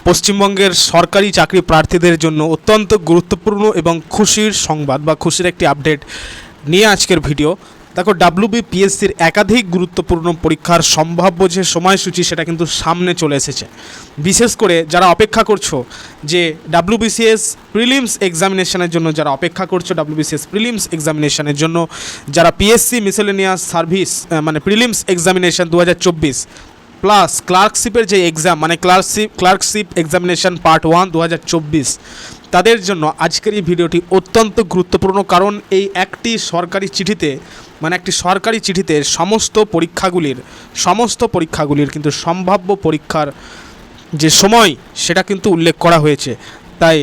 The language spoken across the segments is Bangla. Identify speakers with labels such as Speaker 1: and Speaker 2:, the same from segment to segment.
Speaker 1: পশ্চিমবঙ্গের সরকারি চাকরি প্রার্থীদের জন্য অত্যন্ত গুরুত্বপূর্ণ এবং খুশির সংবাদ বা খুশির একটি আপডেট নিয়ে আজকের ভিডিও। দেখো, ডাব্লিউবিপিএসসির একাধিক গুরুত্বপূর্ণ পরীক্ষার সম্ভাব্য যে সময়সূচি সেটা কিন্তু সামনে চলে এসেছে। বিশেষ করে যারা অপেক্ষা করছো যে ডাব্লিউবিসিএস প্রিলিমস এক্সামিনেশনের জন্য, যারা অপেক্ষা করছো ডাব্লিউবিসিএস প্রিলিমস এক্সামিনেশনের জন্য, যারা পিএসসি মিসেলেনিয়াস সার্ভিস মানে প্রিলিমস এক্সামিনেশন 2024 প্লাস ক্লার্কশিপের যে এক্সাম মানে ক্লার্কশিপ এক্সামিনেশন পার্ট 1 2024, তাদের জন্য আজকের এই ভিডিওটি অত্যন্ত গুরুত্বপূর্ণ। কারণ এই একটি সরকারি চিঠিতে সমস্ত পরীক্ষাগুলির কিন্তু সম্ভাব্য পরীক্ষার যে সময় সেটা কিন্তু উল্লেখ করা হয়েছে। তাই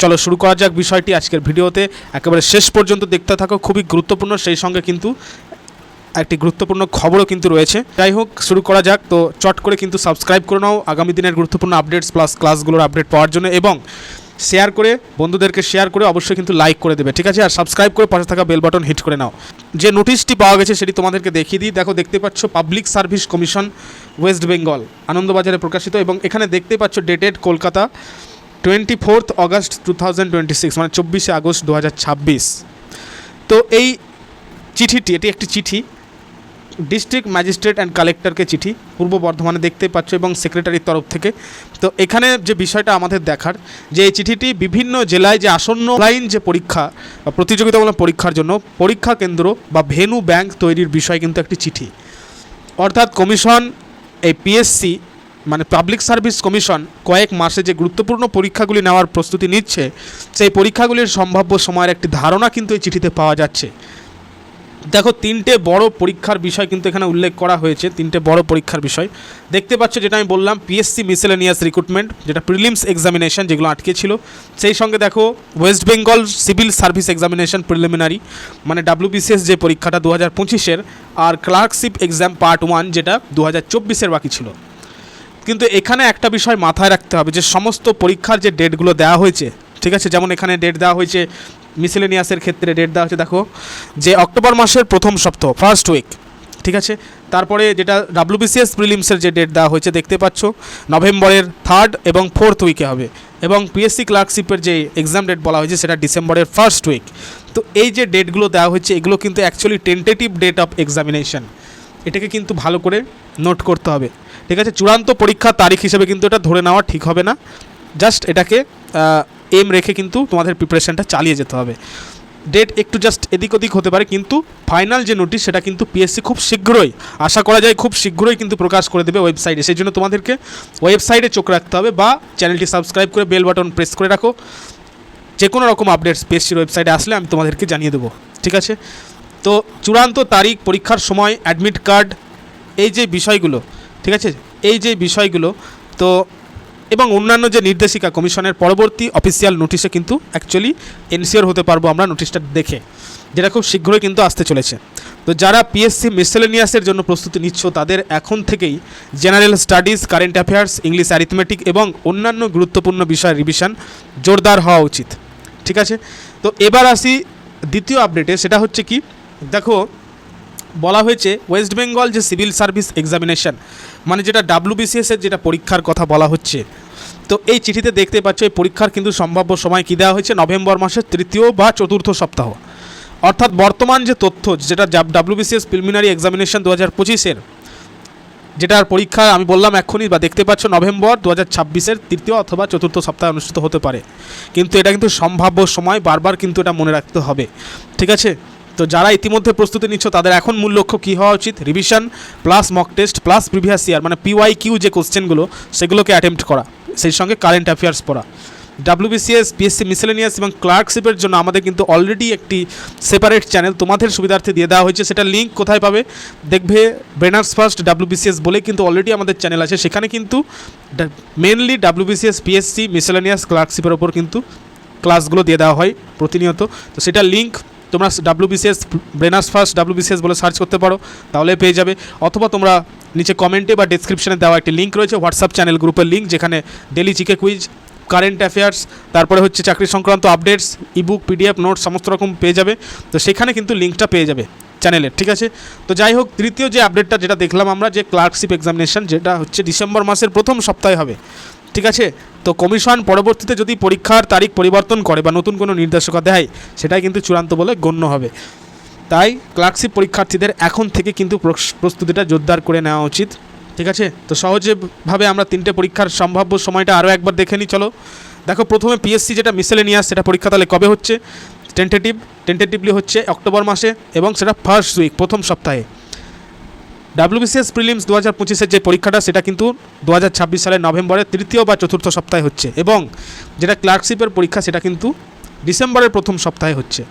Speaker 1: চলো শুরু করা যাক বিষয়টি আজকের ভিডিওতে। একেবারে শেষ পর্যন্ত দেখতে থাকো, খুবই গুরুত্বপূর্ণ, সেই সঙ্গে কিন্তু একটি গুরুত্বপূর্ণ খবরও কিন্তু রয়েছে। যাই হোক, শুরু করা যাক। তো চট করে কিন্তু সাবস্ক্রাইব করে নাও আগামী দিনের গুরুত্বপূর্ণ আপডেটস প্লাস ক্লাসগুলোর আপডেট পাওয়ার জন্য, এবং শেয়ার করে বন্ধুদেরকে শেয়ার করে অবশ্যই কিন্তু লাইক করে দেবে, ঠিক আছে? আর সাবস্ক্রাইব করে পাশে থাকা বেল বাটন হিট করে নাও। যে নোটিশটি পাওয়া গেছে সেটি তোমাদেরকে দেখিয়ে দিই। দেখো, দেখতে পাচ্ছ public service commission West Bengal, আনন্দবাজারে প্রকাশিত, এবং এখানে দেখতে পাচ্ছ ডেটেড কলকাতা 24 অগস্ট 2026, মানে 24শে আগস্ট 2026। তো এই চিঠিটি, এটি একটি চিঠি ডিস্ট্রিক্ট ম্যাজিস্ট্রেট অ্যান্ড কালেক্টরকে চিঠি, পূর্ব বর্ধমানে দেখতে পাচ্ছ, এবং সেক্রেটারির তরফ থেকে। তো এখানে যে বিষয়টা আমাদের দেখার, যে এই চিঠিটি বিভিন্ন জেলায় যে আসন্ন অনলাইন যে পরীক্ষা বা প্রতিযোগিতামূলক পরীক্ষার জন্য পরীক্ষা কেন্দ্র বা ভেন্যু ব্যাংক তৈরির বিষয় কিন্তু একটি চিঠি। অর্থাৎ কমিশন, এই পিএসসি মানে পাবলিক সার্ভিস কমিশন কয়েক মাসে যে গুরুত্বপূর্ণ পরীক্ষাগুলি নেওয়ার প্রস্তুতি নিচ্ছে, সেই পরীক্ষাগুলির সম্ভাব্য সময়ের একটি ধারণা কিন্তু এই চিঠিতে পাওয়া যাচ্ছে। দেখো, তিনটে বড় পরীক্ষার বিষয় কিন্তু এখানে উল্লেখ করা হয়েছে, তিনটে বড় পরীক্ষার বিষয় দেখতে পাচ্ছ। যেটা আমি বললাম, পিএসসি মিসেলেনিয়াস রিক্রুটমেন্ট, যেটা প্রিলিমস এক্সামিনেশন, যেগুলো আটকে ছিল। সেই সঙ্গে দেখো West Bengal civil service examination preliminary, মানে ডাব্লিউবিসিএস যে পরীক্ষাটা 2025-এর, আর ক্লার্কশিপ এক্সাম পার্ট 1 যেটা 2024-এর বাকি ছিল। কিন্তু এখানে একটা বিষয় মাথায় রাখতে হবে, যে সমস্ত পরীক্ষার যে ডেটগুলো দেওয়া হয়েছে, ঠিক আছে, যেমন এখানে ডেট দেওয়া হয়েছে মিসেলেনিয়াসের ক্ষেত্রে, ডেট দেওয়া হচ্ছে দেখো যে অক্টোবর মাসের প্রথম সপ্তাহ, ফার্স্ট উইক, ঠিক আছে। তারপরে যেটা ডাব্লিউবিসিএস প্রিলিমসের যে ডেট দেওয়া হয়েছে দেখতে পাচ্ছ নভেম্বরের 3rd এবং 4th উইকে হবে, এবং পিএসসি ক্লার্কশিপের যে এক্সাম ডেট বলা হয়েছে সেটা ডিসেম্বরের 1st উইক। তো এই যে ডেটগুলো দেওয়া হয়েছে, এগুলো কিন্তু actually tentative date of examination, এটাকে কিন্তু ভালো করে নোট করতে হবে, ঠিক আছে? চূড়ান্ত পরীক্ষার তারিখ হিসেবে কিন্তু এটা ধরে নেওয়া ঠিক হবে না। জাস্ট এটাকে এম রেখে কিন্তু তোমাদের প্রিপারেশনটা চালিয়ে যেতে হবে। ডেট একটু জাস্ট এদিক ওদিক হতে পারে, কিন্তু ফাইনাল যে নোটিশ সেটা কিন্তু পিএসসি খুব শীঘ্রই, আশা করা যায় খুব শীঘ্রই কিন্তু প্রকাশ করে দেবে ওয়েবসাইটে। সেই জন্য তোমাদেরকে ওয়েবসাইটে চোখ রাখতে হবে, বা চ্যানেলটি সাবস্ক্রাইব করে বেল বাটন প্রেস করে রাখো। যে কোনো রকম আপডেটস পিএসসির ওয়েবসাইটে আসলে আমি তোমাদেরকে জানিয়ে দেবো, ঠিক আছে? তো চূড়ান্ত তারিখ, পরীক্ষার সময়, অ্যাডমিট কার্ড, এই যে বিষয়গুলো, ঠিক আছে, এই যে বিষয়গুলো তো, এবং অন্যান্য যে নির্দেশিকা কমিশনের পরবর্তী অফিসিয়াল নোটিশে কিন্তু অ্যাকচুয়ালি এনসিওর হতে পারবো আমরা নোটিশটা দেখে, যেটা খুব শীঘ্রই কিন্তু আসতে চলেছে। তো যারা পিএসসি মিসেলেনিয়াসের জন্য প্রস্তুতি নিচ্ছ, তাদের এখন থেকেই general studies, current affairs, English, arithmetic এবং অন্যান্য গুরুত্বপূর্ণ বিষয়ের রিভিশন জোরদার হওয়া উচিত, ঠিক আছে? তো এবার আসি দ্বিতীয় আপডেটে, সেটা হচ্ছে কি, দেখো বলা হয়েছে ওয়েস্ট বেঙ্গল যে সিভিল সার্ভিস এক্সামিনেশন, মানে যেটা ডাব্লিউবিসিএসের যেটা পরীক্ষার কথা বলা হচ্ছে, তো এই চিঠিতে দেখতে পাচ্ছ এই পরীক্ষার কিন্তু সম্ভাব্য সময় কী দেওয়া হয়েছে, নভেম্বর মাসের 3য় বা 4র্থ সপ্তাহ। অর্থাৎ বর্তমান যে তথ্য, যেটা ডাব্লিউবিসিএস প্রিলিমিনারি এক্সামিনেশন 2025-এর যেটার পরীক্ষা আমি বললাম এক্ষুনি, বা দেখতে পাচ্ছ নভেম্বর 2026-এর 3য় অথবা 4র্থ সপ্তাহে অনুষ্ঠিত হতে পারে, কিন্তু এটা কিন্তু সম্ভাব্য সময়, বারবার কিন্তু এটা মনে রাখতে হবে, ঠিক আছে? তো যারা ইতিমধ্যে প্রস্তুতি নিচ্ছ, তাদের এখন মূল লক্ষ্য কী হওয়া উচিত, revision plus mock test plus previous year মানে PYQ যে কোশ্চেনগুলো সেগুলোকে অ্যাটেম্প্ট করা, সেই সঙ্গে কারেন্ট অ্যাফেয়ার্স পড়া। ডাব্লিউবিসিএস, পিএসসি মিসেলেনিয়াস এবং ক্লার্কশিপের জন্য আমাদের কিন্তু অলরেডি একটি সেপারেট চ্যানেল তোমাদের সুবিধার্থে দিয়ে দেওয়া হয়েছে। সেটা লিঙ্ক কোথায় পাবে দেখবে, ব্রেনার্স ফার্স্ট ডাব্লিউবিসিএস বলে কিন্তু অলরেডি আমাদের চ্যানেল আছে। সেখানে কিন্তু মেনলি ডাব্লিউবিসিএস, পিএসসি, মিসেলেনিয়াস, ক্লার্কশিপের ওপর কিন্তু ক্লাসগুলো দিয়ে দেওয়া হয় প্রতিনিয়ত। তো সেটা লিঙ্ক তোমরা ডাব্লিউবিসিএস, ব্রেনার্স ফার্স্ট ডাব্লিউবিসিএস বলে সার্চ করতে পারো, তাহলে পেয়ে যাবে। অথবা তোমরা নিচে কমেন্টে বা ডেসক্রিপশনে দেওয়া একটি লিঙ্ক রয়েছে, হোয়াটসঅ্যাপ চ্যানেল গ্রুপের লিঙ্ক, যেখানে daily GK quiz, current affairs, তারপরে হচ্ছে চাকরি সংক্রান্ত আপডেটস, ইবুক, পিডিএফ, নোটস সমস্ত রকম পেয়ে যাবে। তো সেখানে কিন্তু লিঙ্কটা পেয়ে যাবে চ্যানেলের, ঠিক আছে? তো যাই হোক, তৃতীয় যে আপডেটটা যেটা দেখলাম আমরা, যে ক্লার্কশিপ এক্সামিনেশন, যেটা হচ্ছে ডিসেম্বর মাসের প্রথম সপ্তাহে হবে, ঠিক আছে। তো কমিশন পরবর্তীতে যদি পরীক্ষার তারিখ পরিবর্তন করে বা নতুন কোনো নির্দেশিকা দেয়, সেটাই কিন্তু চূড়ান্ত বলে গণ্য হবে। তাই ক্লার্কশিপ পরীক্ষার্থীদের এখন থেকে কিন্তু প্রস্তুতিটা জোরদার করে নেওয়া উচিত। ঠিক আছে। তো সহজেভাবে আমরা 3টে পরীক্ষার সম্ভাব্য সময়টা আরও একবার দেখে নিই। চলো দেখো, প্রথমে পিএসসি যেটা মিসেলেনিয়াস, সেটা পরীক্ষা তাহলে কবে হচ্ছে? টেন্টেটিভলি হচ্ছে অক্টোবর মাসে, এবং সেটা ফার্স্ট উইক, প্রথম সপ্তাহে। WBCS প্রিলিমস 2025-এর যে পরীক্ষাটা, সেটা কিন্তু 2026 সালের নভেম্বরের তৃতীয় বা চতুর্থ সপ্তাহে হচ্ছে, এবং যেটা ক্লার্কশিপের পরীক্ষা, সেটা কিন্তু ডিসেম্বরের প্রথম সপ্তাহে হচ্ছে।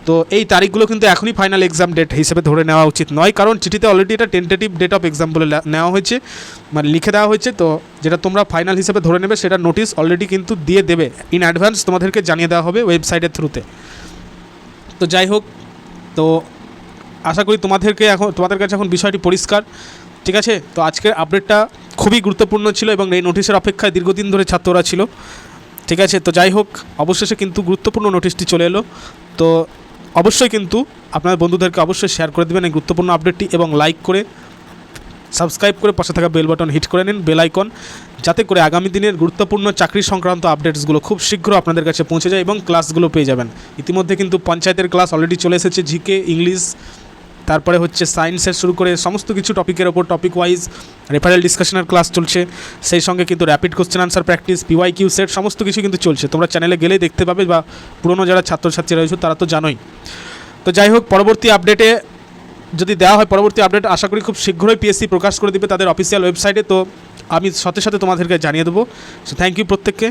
Speaker 1: তো এই তারিখগুলো কিন্তু এখনই ফাইনাল এক্সাম ডেট হিসেবে ধরে নেওয়া উচিত নয়, কারণ চিঠিতে অলরেডি এটা টেন্টেটিভ ডেট অফ এক্সাম বলে নেওয়া হয়েছে, মানে লিখে দেওয়া হয়েছে। তো যেটা তোমরা ফাইনাল হিসেবে ধরে নেবে, সেটা নোটিশ অলরেডি কিন্তু দিয়ে দেবে, ইন অ্যাডভান্স তোমাদেরকে জানিয়ে দেওয়া হবে ওয়েবসাইটের থ্রুতে। তো যাই হোক, তো আশা করি তোমাদের কাছে এখন বিষয়টি পরিষ্কার। ঠিক আছে। তো আজকের আপডেটটা খুবই গুরুত্বপূর্ণ ছিল, এবং এই নোটিশের অপেক্ষায় দীর্ঘদিন ধরে ছাত্ররা ছিল। ঠিক আছে। তো যাই হোক, অবশেষে কিন্তু গুরুত্বপূর্ণ নোটিশটি চলে এলো। তো অবশ্যই কিন্তু আপনার বন্ধুদেরকে অবশ্যই শেয়ার করে দেবেন এই গুরুত্বপূর্ণ আপডেটটি, এবং লাইক করে সাবস্ক্রাইব করে পাশে থাকা বেল বাটন হিট করে নিন, বেল আইকন, যাতে করে আগামী দিনের গুরুত্বপূর্ণ চাকরি সংক্রান্ত আপডেটসগুলো খুব শীঘ্র আপনাদের কাছে পৌঁছে যায় এবং ক্লাসগুলো পেয়ে যাবেন। ইতিমধ্যে কিন্তু পঞ্চায়েতের ক্লাস অলরেডি চলে এসেছে, জিকে, ইংলিশ, তারপরে হচ্ছে সায়েন্সের শুরু করে সমস্ত কিছু টপিকের ওপর টপিক ওয়াইজ রেফারেল ডিসকাশনের ক্লাস চলছে। সেই সঙ্গে কিন্তু rapid question answer practice, PYQ set, সমস্ত কিছু কিন্তু চলছে। তোমরা চ্যানেলে গেলেই দেখতে পাবে, বা পুরনো যারা ছাত্রছাত্রীরা রয়েছে তারা তো জানোই। তো যাই হোক, পরবর্তী আপডেটে যদি দেওয়া হয়, পরবর্তী আপডেট আশা করি খুব শীঘ্রই পিএসসি প্রকাশ করে দেবে তাদের অফিসিয়াল ওয়েবসাইটে। তো আমি সাথে সাথে তোমাদেরকে জানিয়ে দেবো। সো থ্যাংক ইউ প্রত্যেককে।